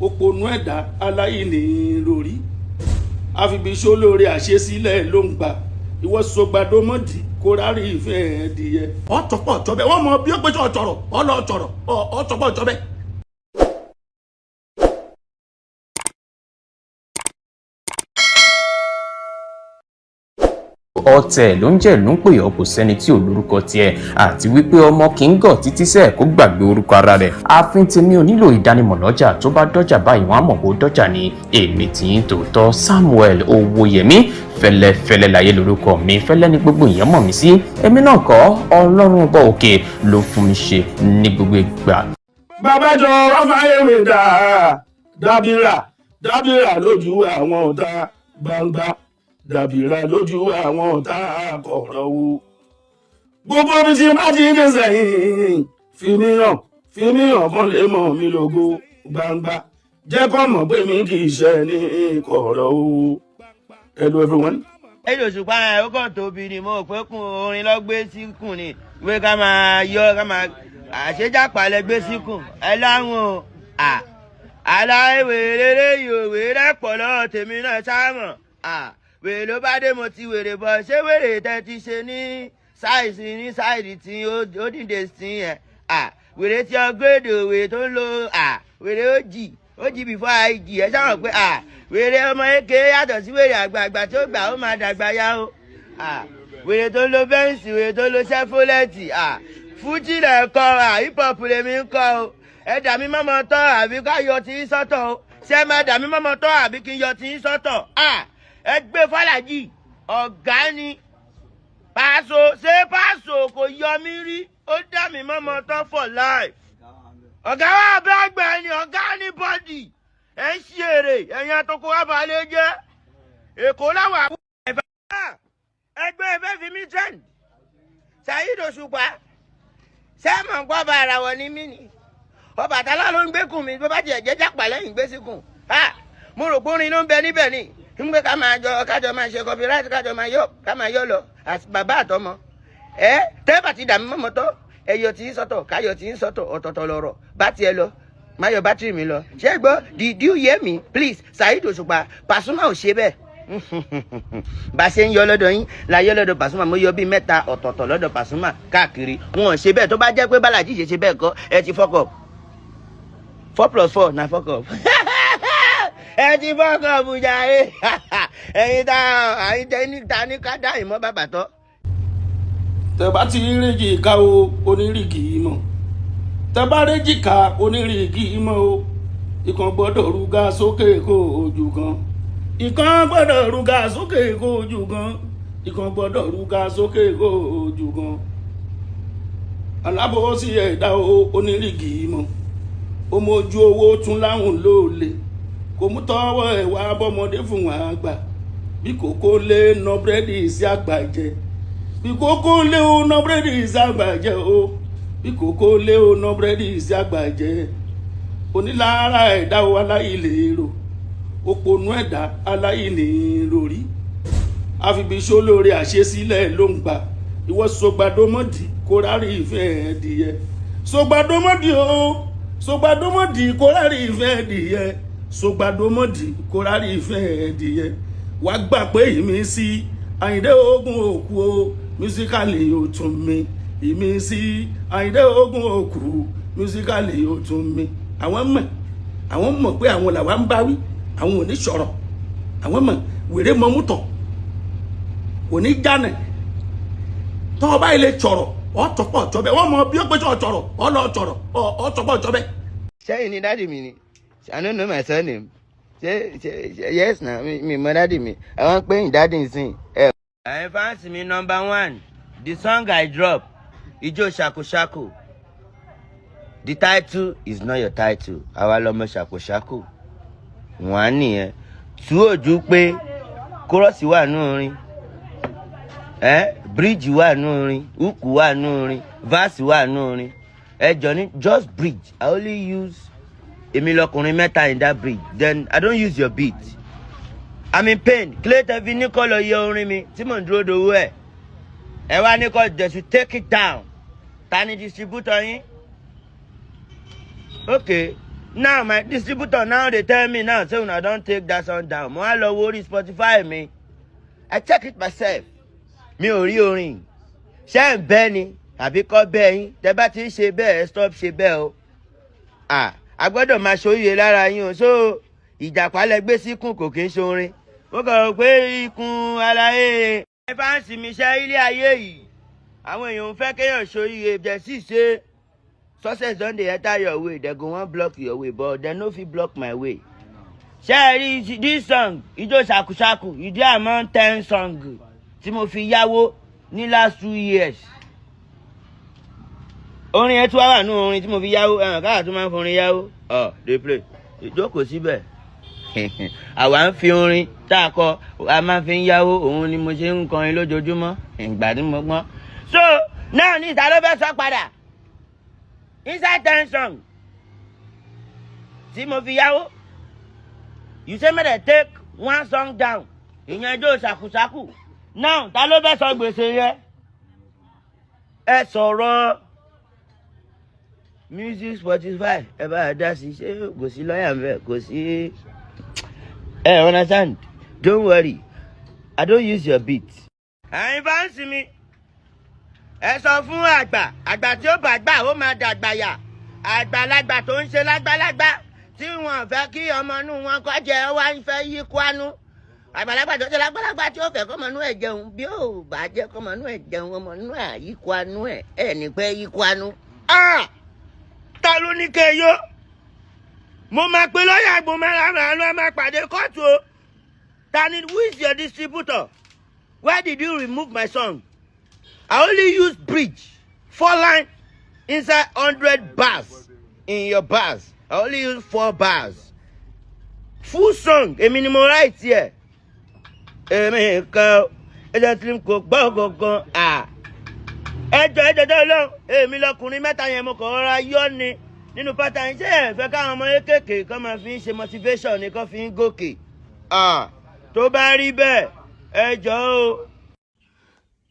òpònú ẹ̀dá aláìní lórí àfibíṣó lórí àṣesílẹ̀ ló ń gbà ìwọ sọgbàdọmọdì kó rárí ìfẹ́ ẹ̀dìyẹ. ọ̀tọ̀pọ̀ ọ̀tọ̀bẹ wọ́n mọ bí ó péjọ ọ̀tọ̀rọ̀ ọlọ́ọ̀tọ̀rọ̀ ọ̀tọ̀pọ̀ ọ̀tọ̀bẹ. ọ̀tẹ̀ ló ń jẹ́ ló ń pè ọ́ kò sẹ́ni tí ò lórúkọ tiẹ̀ àti wípé ọmọ kì í gọ̀ títí sẹ́ẹ̀ kó gbàgbé orúkọ ara rẹ̀. ààfin tèmi ò nílò ìdánimọ̀ lọ́jà tó bá dọ́jà báyìí wọ́n á mọ̀ bó dọ́jà ni. èmi tí ń tòótọ́ Samuel Owóyẹmí fẹ́lẹ́fẹ́lẹ́ láyé lórúkọ mi fẹ́lẹ́ ní gbogbo èèyàn mọ̀ mí sí. èmi náà kọ́ Ọlọ́run ọba òkè ló fún mi ṣe ní gbogbo ìgbà. bàbá jọ ọfàyèmí dábìrà lójú àwọn ọ̀tá gbangba dàbìrà lójú àwọn ọ̀tá àkọ̀rọ̀ wo. gbogbo mi ti má ti dé sẹ́yìn fi mí hàn kán lè mọ̀ mí lógo gbangba jẹ́ kó mọ̀ pé mi kì í ṣe ní kọ̀rọ̀ wo. Hello everyone. Èdè Òṣùpá ẹ̀ ó kàn tóbi ni mo pé kún orin lọ́gbé síkùn ni wé ká máa àṣejápalẹ̀ gbé síkùn ẹ láwọn aláìwé rere yòówé rẹ́pọ̀ lọ́wọ́ tèmi náà sáàmọ̀ wèrè ló bá dé mo ti wèrè bọ̀ ṣé wèrè tẹ́ ti ṣe ní sáìdì tí ó dìde sí yẹn wèrè tí ọgọ́dọ̀ wèrè tó ń lo wèrè ó jì before IG ẹ ṣàrọ̀ pé wèrè ọmọ eke yàtọ̀ sí wèrè àgbààgbà tí ó gbà ó máa dàgbà yá o wèrè tó ń lo bẹ́ǹsì wèrè tó ń lo sẹ́fólẹ́tì fújì lẹ̀ kọ́ hip hop lèmi ń kọ́ o ẹ dà mí mọ́mọ́ tọ́ àbí ká yọ tí ń sọ́tọ̀ o ṣé má dà mí mọ́mọ́ tọ́ àbí kí n yọ tí ń sọ́tọ̀ ẹgbẹ́ fàlàjì ọ̀gá ni Paso kò yọ mí rí ó dà mí mọ́mọ́ tán for life ọ̀gá wa bá gbà ni ọ̀gá ní bọ́dì ẹ̀ ń ṣe èrè ẹ̀yìn àtọkọ wa balẹ̀ jẹ́ èkó láwọn àbúrò ẹgbẹ́ ẹgbẹ́ fi mí trend Saheed Òṣùpá sẹ́mọ̀ ń gbọ́ bá ara wọ ní mí ni Ọbàtálá ló ń gbẹ́kùn mi bó bá jẹ́ jápà lẹ́yìn gbé síkùn mo rò pé orin ló ń bẹ níbẹ̀ ni ń gbé kájọ máa ṣe copyright ká máa yọ lọ bàbá àtọmọ tẹ́bà ti dàmí mọ́mọ́ tọ́ ẹyọ tí ń sọ́tọ̀ káyọ̀ tí ń sọ́tọ̀ ọ̀tọ̀ọ̀tọ̀ lọ̀rọ̀ bá tiẹ̀ lọ má yọ bátìrì mi lọ ṣé gbọ́ did you hear me please Saheed Òṣùpá Pasuma ò ṣe bẹ́ẹ̀ bá ṣe ń yọ lọ́dọ̀ yín la yọ lọ́dọ̀ Pasuma mo yọ bíi mẹ́ta ọ̀tọ̀ọ̀tọ̀ lọ́dọ̀ Pasuma káàkiri wọn ò ṣe bẹ́ẹ̀ tó bá jẹ́ pé Balaji ṣe bẹ́ẹ̀ kọ́ ẹ ti fuck up 4+4 na fuck up ẹ ti fuck up jàre ẹ̀yin ta ní ká dá ìmọ̀ bàbà tọ́. tẹ́bá ti réjì ká o onírìgì mọ̀ tẹ́bá réjì ká onírìgì mọ̀ o ìkan gbọ́dọ̀ rúgà sókè kó ojú kan ìkan gbọ́dọ̀ rúgà sókè kó ojú kan ìkan gbọ́dọ̀ rúgà sókè kó ojú kan alábòsí ẹ̀dá o onírìgì mọ̀ ọmọ ojú owó tún láwùn lóòlè kò mú tọwọ́ ẹ̀ wá bọ́mọdé fún wọn àgbà bí kòkó lé ná búrẹ́dì sí àgbà jẹ bí kòkó lé o ná búrẹ́dì sí àgbà jẹ o bí kòkó lé o ná búrẹ́dì sí àgbà jẹ onílára ẹ̀dá o aláìlérò òpònú ẹ̀dá aláìní lórí àfibíṣó lórí àṣesílẹ̀ ló ń gbà ìwọ sọgbàdọmọdì kó rárí ìfẹ́ ẹ̀dìyẹ sọgbàdọmọdì o sọgbàdọmọdì kó rárí ìfẹ́ ẹ̀dìyẹ sọgbàdọmọdì kó rárí ìfẹ́ ẹ̀dìyẹ wàá gbà pé ìmísí Àyìndé Ògún òkú o mísíkàlì yóò tún mi ìmísí Àyìndé Ògún òkú mísíkàlì yóò tún mi àwọn mọ̀ pé àwọn làwa ń báwí àwọn ò ní sọ̀rọ̀ àwọn mọ̀ wèrè mọ́mútọ̀ kò ní jánà tọ́ ọba ilé sọ̀rọ̀ ọ̀tọ̀pọ̀ ọ̀tọ̀bẹ wọ́n mọ̀ bí ó péjọ ọ̀tọ̀rọ̀ ọlọ́ọ̀tọ̀rọ̀ ọ̀tọ̀pọ̀ ọ̀tọ̀bẹ. sẹ́yìn ni dáàdì mi ni I don't know my surname yes na mi mọ dáàdì mi àwọn pé yín dáàdì nsìn. ẹ̀yin fáǹsì mi #1 the song I drop ijó ṣàkóṣàkó the title is not your title àwa lọmọ ṣàkóṣàkó wọn á nìyẹn tú òjú pé kórọ́ọ̀sì wà nù orin bridge wà nù orin hook wà nù orin verse wà nù orin ẹjọ ní just bridge I only use èmi lọkùnrin mẹ́ta in that bridge then I don't use your beat I'm in pain clay tv ní kọ́ lọ yẹ orin mi tí mò ń dúró dowó ẹ̀ ẹ wá ní kọ́ they should take it down ta ni distributor yín okay Now my distributor now they tell me now say una don take that song down. Mo wá lọ wo orí Spotify mi. I check it myself. Mi ò rí orin. Ṣé ń bẹ́ ni àbí kọ́ bẹ́ yín? Tẹ́ bá ti ń ṣe bẹ́ẹ̀ stop ṣe bẹ́ẹ̀ o. A gbọ́dọ̀ máa ṣoríire lára yín o. So ìjàpá lẹ gbé síkùn kò kí ń ṣorin. Mo kàn rò pé ikùn aláyé. Ẹ bá ń sinmi iṣẹ́ ilé ayé yìí. Àwọn èèyàn ń fẹ́ kéèyàn ṣoríire jẹ́ sì ṣe. Success don dey enter your way, they go wan block your way, but they no fit block my way. Ṣé this song, Ijó Ṣàkúṣàkù, ìdí among 10 song tí mo fi yáwó ní last 2 years. Orin ẹ̀ tún wà nínú orin tí mo fi yáwó, káà tún máa ń forin yáwó. Dey play. Ìjókòó síbẹ̀. Àwa ń fi orin tá a kọ, a máa fi ń yáwó, òun ni mo ṣe ń kọrin lójoojúmọ́, ìgbà tí mo gbọ́n. So, náà ní ìta ló fẹ́ sọ padà. Inside 10 song tí mo fi yáwó, you say me dey take 1 song down, ìyẹn Ijó Ṣàkúṣàkù. Now ta ló fẹ́ sọ gbèsè yẹn? Ẹ sọ̀rọ̀ music Spotify, ẹ bá a dá sí, ṣé kò sí lọ́yà ń bẹ̀, kò sí. Understand? Don't worry, I don't use your beat. Ẹ̀yin bá ń sinmi. Ẹ sọ fún àgbà tí ó bá gbà ó máa dàgbà yà, àgbàlagbà tó ń ṣe lágbàlagbà tí wọn fẹ́ kí ọmọ inú wọn kọ́ jẹ wá ń fẹ́ yí kwánú, àgbàlagbà tó ṣe lágbàlagbà tí ó fẹ́ kọ́mọ inú ẹ̀ jẹun bí ó bá jẹ́ kọ́mọ inú ẹ̀ jẹun ọmọ inú ẹ̀ yí kwánú ẹ̀ ní pẹ́ yí kwánú. Ta ló ní kéyó? Mo máa pe lọ́yà àgbọ̀nmọ́ra ló máa pàdé kóòtù o. Tani, who is your distributor? Why did you remove my song? I only use bridge, 4 lines inside 100 bars in your bars. I only use 4 bars. Full song, èmi ni mo write here. Èmi kan, ẹjọ́ tí kò gbọ́ gangan. Ẹjọ́ tó lọ, èmi lọkùnrin mẹ́ta yẹn mo kàn rọra yọ ni nínú pátá yín. Ṣé ẹ fẹ́ káwọn ọmọ kéékèèké kan máa fi ń ṣe motivation ni kan fi ń gòkè? Tó bá rí bẹ́ẹ̀, ẹjọ́ o.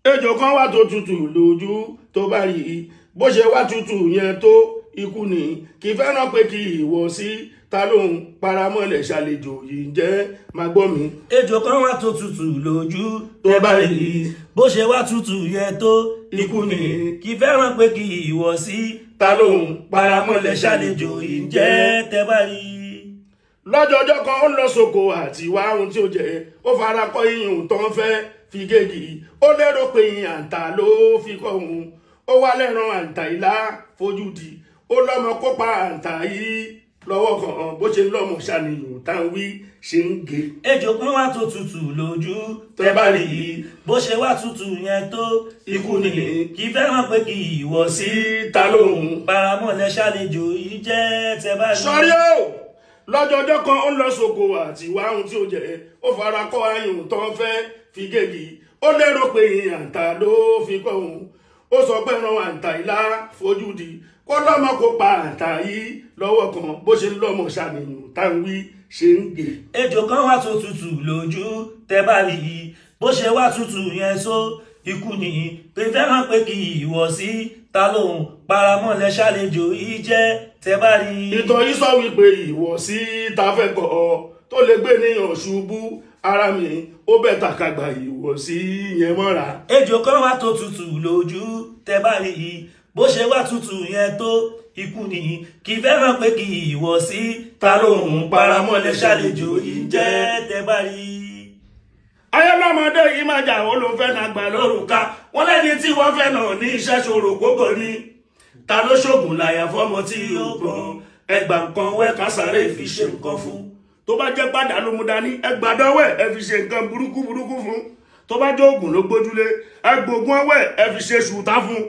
Ejò kan wà tó tutù lójú tó bá rí i bó ṣe wá tutù yẹn tó ikú ni kì í fẹ́ràn pé kí ìwọ sí ta lóhun paramọ́lẹ̀ ṣàlejò yìí jẹ́ máa gbọ́ mi. Ejò kan wà tó tutù lójú tó bá rí i bó ṣe wá tutù yẹn tó ikú ni kì í fẹ́ràn pé kí ìwọ sí ta lóhun paramọ́lẹ̀ ṣàlejò yìí jẹ́ tẹ́ bá rí i. Lọ́jọ́jọ́ kan ó lọ sóko àti wá ohun tí ó jẹ ó fara kọ́ iyùn tó ń fẹ́ fi géègì ó lérò pé ìyìn àǹtà ló fi kọ́ òun ó wá lẹ́ran àǹtà ìlà fojú di ó lọ́mọ kópa àǹtà yìí lọ́wọ́ kan bó ṣe lọ́mọ ṣàníyàn táwọn wí ṣe ń gé. Ejò kan wà tó tutù lójú tẹ́ bá rí i bó ṣe wá tutù yẹn tó ikú ni kì í fẹ́ràn pé kí ìwọ sí ta lóhun paramọ́lẹ̀ ṣàlejò yìí jẹ́ tẹ́ bá rí i. Sọ́rí o lọ́jọ́jọ́ kan ó lọ sóko àti wá ohun tí ó jẹ ó fara kọ́ ayùn tó ń fẹ́ fi géègì ó lérò pé ìyìn àǹtà ló fi kọ́ òun ó sọ pé ran àǹtà ìlà fojú di kó lọ́mọ kó pa àǹtà yìí lọ́wọ́ kan bó ṣe lọ́mọ ṣàníyàn táwọn wí ṣe ń gé. Ejò kan wà tó tutù lójú tẹ́ bá rí i bó ṣe wá tutù yẹn só ikú ni pé fẹ́ràn pé kí ìwọ sí ta lóhun paramọ́lẹ̀ ṣàlejò yìí jẹ́ tẹ́ bá rí i. Ìtàn yìí sọ wípé ìwọ sí ta fẹ́ kọ́ ọ tó lè gbé níyàn ṣubú ara mi ó bẹ̀ tàkàgbà ìwọ sí yẹn mọ́ra. Ejò kan wà tó tutù lójú tẹ́ bá rí i bó ṣe wá tutù yẹn tó ikú ni kì í fẹ́ràn pé kí ìwọ sí ta lóhun paramọ́lẹ̀ ṣàlejò yìí jẹ́ tẹ́ bá rí i. Ayọ́lọ́mọdé yìí máa jà wọ́n ló fẹ́ na gbà lórúkà wọ́n lẹ́ni tí wọ́n fẹ́ náà ní iṣẹ́ ṣòro gbogbo ni ta ló ṣògùn láyà fọ́mọ tí ó gbọ́n ẹgbà nǹkan wẹ́ kásáré fi ṣe nǹkan fún tó bá jẹ́ padà ló mú dání ẹgbà dọ́wẹ́ ẹ fi ṣe nǹkan burúkú fún tó bá jẹ́ oògùn ló gbójúlé ẹgbògùn ọwẹ́ ẹ fi ṣe ṣùtá fún.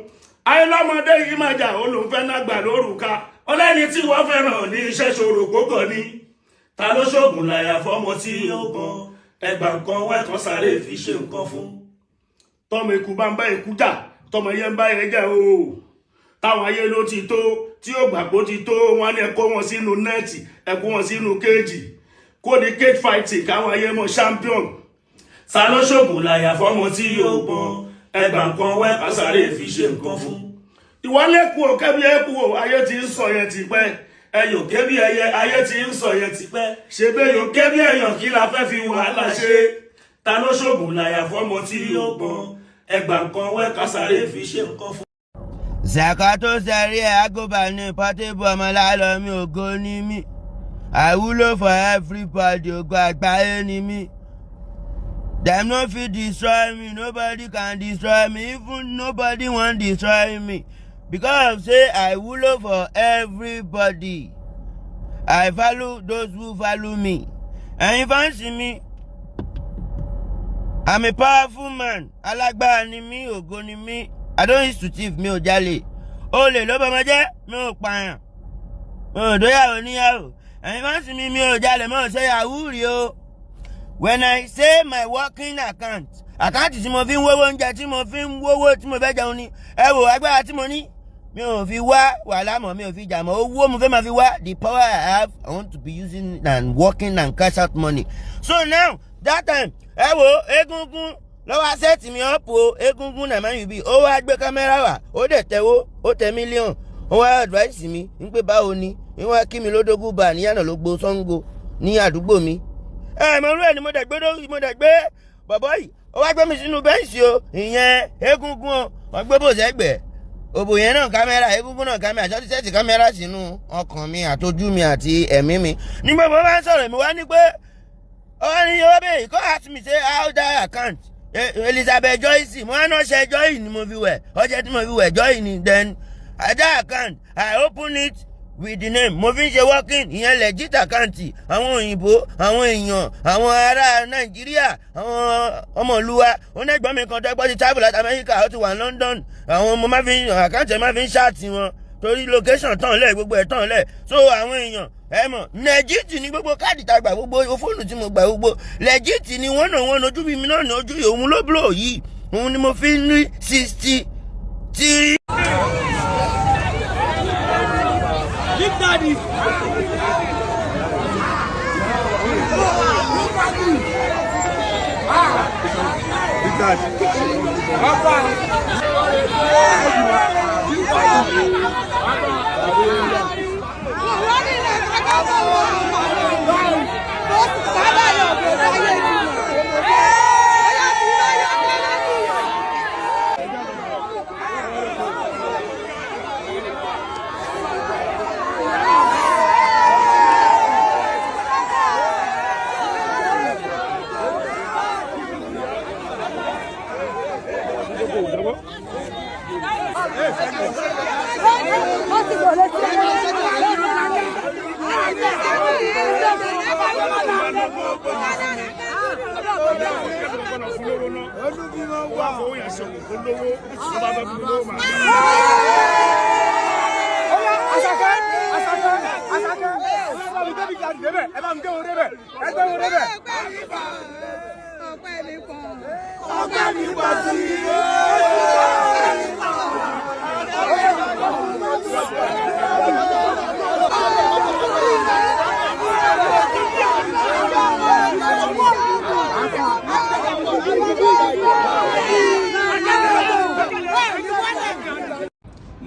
Ayọ́lọ́mọdé yìí máa jà wọ́n ló fẹ́ na gbà lórúkà wọ́n lẹ́ni tí wọ́n fẹ́ náà ní iṣẹ́ ṣòro gbogbo ni ta ló ṣògùn láyà fọ́mọ tí ó gbọ́n ẹgbà nǹkan wẹ́ kásáré fi ṣe nǹkan fún. Tọ́mọ ikú bá ń bá ikú jà tọmọ yẹn ń bá yẹn jà o táwọn ayé ló ti tó tí ó gbàgbó ti tó wọn ní ẹ kó wọn sínú nẹ́ẹ̀tì ẹ kó wọn sínú kéèjì kó ní cage fighting káwọn ayé mọ champion. Ta ló ṣògùn láyà fọ́mọ tí yóò gbọ́n ẹgbà nǹkan wẹ́ kásáré fi ṣe nǹkan fún. Ìwọ lẹ́kùn ò kẹ́bí ẹ̀kùn ò ayé ti ń sọ yẹn ti pẹ́ ẹyọ ké bí ẹyẹ ayé tí ń sọ yẹn ti pẹ́ ṣe bẹ́yọ ké bí ẹyàn kí la fẹ́ fi wàhálà ṣe ta ló ṣògùn láyà fọ́mọ tí yóò gbọ́n ẹgbà nǹkan wẹ́ kásáré fi ṣe nǹkan fún. Zaka tó sẹ́rí ẹ̀ àgọ́bà ní Portable ọmọ lálọ́mí ògo ní mí. I wúlò for everybody, ògo àgbáyé ní mí. Dem no fit destroy me, nobody can destroy me, even nobody wan destroy me. Because say I wúlò for everybody. I value those who value me. Ẹ̀yin fáǹsì mi, I'm a powerful man. Alágbára ni mí, ògo ni mí. I don't used to thief, mi ò jalè. Olè ló bọ́mọ jẹ́, mi ò pààyàn. Mi ò dóyàwó níyàwó. Ẹ̀yin fáǹsì mi, mi ò jalè, mi ò ṣe yahoo rí o. When I say my working account, àkáǹtì tí mo fi ń wówó oúnjẹ, tí mo fi ń wówó tí mo fẹ́ jẹun ni. Ẹ wò agbára tí mo ní. Mi ò fi wá wàhálà mọ́, mi ò fi jà mọ́. Owó mo fẹ́ máa fi wá. The power I have, I want to be using and working and cash out money. So now, that time, ẹ wò egungun lọ́wọ́ sẹ́ẹ̀tì mi up o. Egungun náà máa ń yùbí. Ó wá gbé kámẹ́rà wá. Ó dẹ̀ tẹ́wó. Ó tẹ mílíọ̀n. Ó wá advice mi. Ń pé báwo ni. Ń wá kí mi lódógún bá níyànà ló gbó Ṣàngó ní àdúgbò mi. Mo rú ẹ̀ ni mo dẹ̀ gbé bọ̀bọ̀ yìí. Ó wá gbé mi sínú bẹ́ǹsì o. Ìyẹn egungun o. Wọ́n gbé bò sẹ́gbẹ̀ẹ́. Òbò yẹn náà kámẹ́rà, egungun náà kámẹ́rà, ṣọ́ọ́tì sẹ́ẹ̀tì kámẹ́rà sínú ọkàn mi àtojú mi àti ẹ̀mí mi. Nígbà mo bá ń sọ̀rọ̀ mi wá ní pé ọ̀rọ̀ ni yóò bẹ̀rẹ̀ kó ask me say how that account Elizabeth Joyce mo náà ṣe Joy ni mo fi wẹ̀ ọjọ́ tí mo fi wẹ̀ Joy ni then that account I open it with the name mo fi ń ṣe working ìyẹn legit account àwọn òyìnbó àwọn èèyàn àwọn ará Nàìjíríà àwọn ọmọlúwa onígbọ́n mi kan tẹ́gbọ́n ti travel láti Amẹ́ríkà ó ti wà London àwọn ọmọ máa fi àkáǹtì ẹ̀ máa fi ń ṣáàtì wọn torí location tán lẹ̀ gbogbo ẹ̀ tán lẹ̀ so àwọn èèyàn ẹ mọ̀ legit ni gbogbo káàdì tá a gbà gbogbo fóònù tí mo gbà gbogbo legit ni wọ́n náà wọ́n ojú mi náà ní ojú yìí òun ló blow yìí òun ni mo fi ń rí 63. Big Daddy. Big Daddy.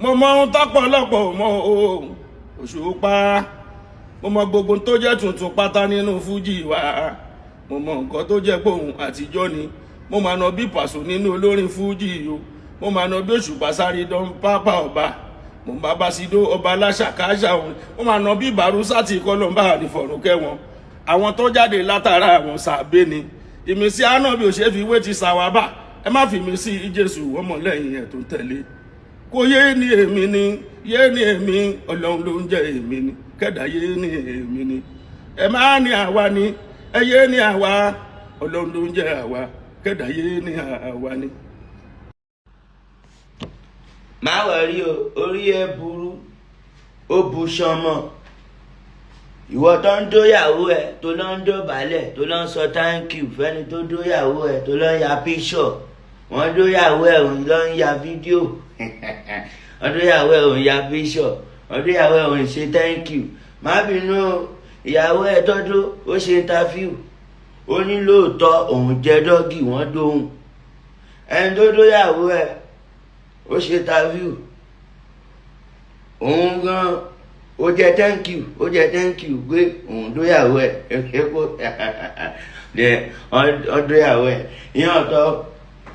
mo mọ ohun tọ́pọ̀lọpọ̀ mọ Òṣùpá mo mọ gbogbo tó jẹ́ tuntun pátá nínú fújì wa mo mọ nǹkan tó jẹ́ pohùn àtijọ́ ni mo máa nà bí Pàṣọ nínú olórin fújì o mo máa nà bí Òṣùpá sáré dán pápá ọba mo bá Bàṣídó ọba aláṣàkáṣà òun mo máa nà bí Bàrúsátì kọlọmbà àdìfọ̀rùnkẹ́ wọn àwọn tó jáde látara àwọn sàbẹ ni ìmísí Ànábì ò ṣe fi wé ti sàwábà ẹ má fi mí sí Jésù ọmọlẹ́yìn ẹ̀ tó tẹ̀lé kò yé ni èmi ni yé ni èmi Ọlọ́run ló ń jẹ́ èmi ni kẹ́dà yé ni èmi ni ẹ má ní àwa ni ẹ yé ni àwa Ọlọ́run ló ń jẹ́ àwa kẹ́dà yé ni àwa ni. má wọrí o orí ẹ burú ó bu sọmọ ìwọ tó ń dóyàwó ẹ tó lọ ń dọ̀bálẹ̀ tó lọ ń sọ thank you fẹ́ni tó dóyàwó ẹ tó lọ ń ya picture wọ́n dóyàwó ẹ òun lọ ń ya fídíò wọ́n dóyàwó ẹ òun ya picture wọ́n dóyàwó ẹ òun ṣe thank you má bínú ìyàwó ẹ tọ́jú ó ṣe interview ó ní lóòótọ́ òun jẹ́ dọ́gì wọ́n dóhùn ẹni tó dóyàwó ẹ ó ṣe interview òun gan ó jẹ́ thank you pé òun dóyàwó ẹ̀ epo ọdóyàwó ẹ̀ ìyẹn ọ̀tọ̀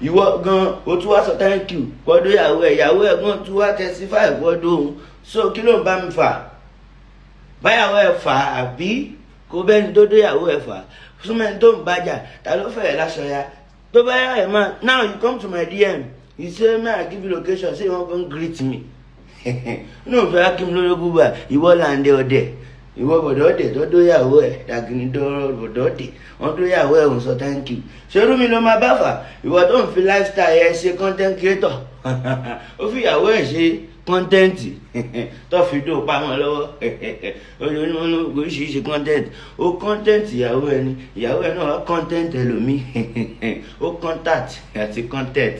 ìwọ gan o tún wá sọ thank you pọ́dóyàwó ẹ̀ ìyàwó ẹ̀ gan tún wá testify pọ́dó òun so kí ló ń bá mi fà báyàwó ẹ̀ fà àbí kó bẹ́ni tó dóyàwó ẹ̀ fà súnmẹ́ni tó ń bájà ta ló fẹ́ láṣọ ya tó bá yà ẹ̀ máa now you come to my DM you say may I give you location say you wan come greet me no fẹ́ akim lórí búba ìwọ làǹdẹ̀ ọ̀dẹ̀ ìwọ bọ̀dọ̀ọ̀dẹ̀ tó dóyàwó ẹ̀ dàgìní dọ́rọ̀ bọ̀dọ̀ọ̀dẹ̀ wọ́n dóyàwó ẹ̀ ń sọ thank you ṣerú mi ló máa bá fà ìwọ tó ń fi lifestyle ẹ̀ ṣe content creator ó fi ìyàwó ẹ̀ ṣe content tó fi dó pamọ́ lọ́wọ́ oríṣiríṣi content ó content ìyàwó ẹ̀ ni ìyàwó ẹ̀ náà content ẹlòmíì ó contact àti content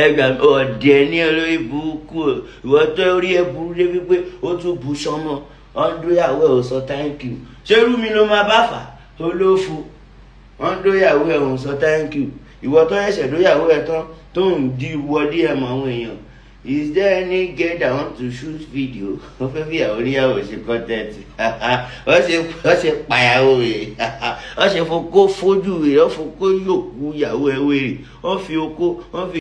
ẹgbà ọ̀dẹ̀ ní olórí burúkú ìwọ tó rí ẹ burú débi pé ó tún bu sọmọ ọ̀ndóyàwó ẹ̀ ò sọ thank you ṣerú mi ló máa bá fà olófo ọ̀ndóyàwó ẹ̀ ò sọ thank you ìwọ tó ẹ̀ṣẹ̀ dóyàwó ẹ̀ tán tó ń di wọlé ẹ̀ mọ́ àwọn èèyàn. Is there any girl that want to shoot video? Ó fẹ́ fi àwọn oníyàwó ṣe content. Ó ṣe pàyàwó rẹ̀. Ó ṣe fokó fojú rẹ̀. Ó fokó yòókù ìyàwó ẹ̀ wèrè. Ó fi okó. Ó fi.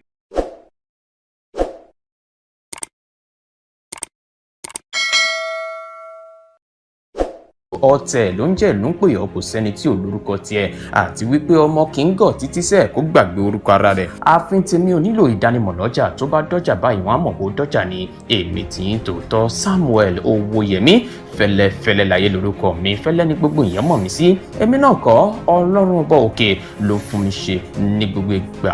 ọ̀tẹ̀ ló ń jẹ́ ìlú ń pè ọ́ kò sẹ́ni tí ò lórúkọ tiẹ̀ àti wípé ọmọ kì í gọ̀ títí sẹ́ẹ̀ kó gbàgbé orúkọ ara rẹ̀. ààfin tèmi ò nílò ìdánimọ̀ lọ́jà tó bá dọ́jà báyìí wọ́n á mọ̀ bó dọ́jà ní èmi tí ń tòótọ́ Samuel Owóyẹmí fẹ́lẹ́fẹ́lẹ́ láyé lórúkọ mi fẹ́lẹ́ ní gbogbo èèyàn mọ̀ mí sí èmi náà kọ́ Ọlọ́run ọba òkè ló fún mi ṣe ní gbogbo ìgbà.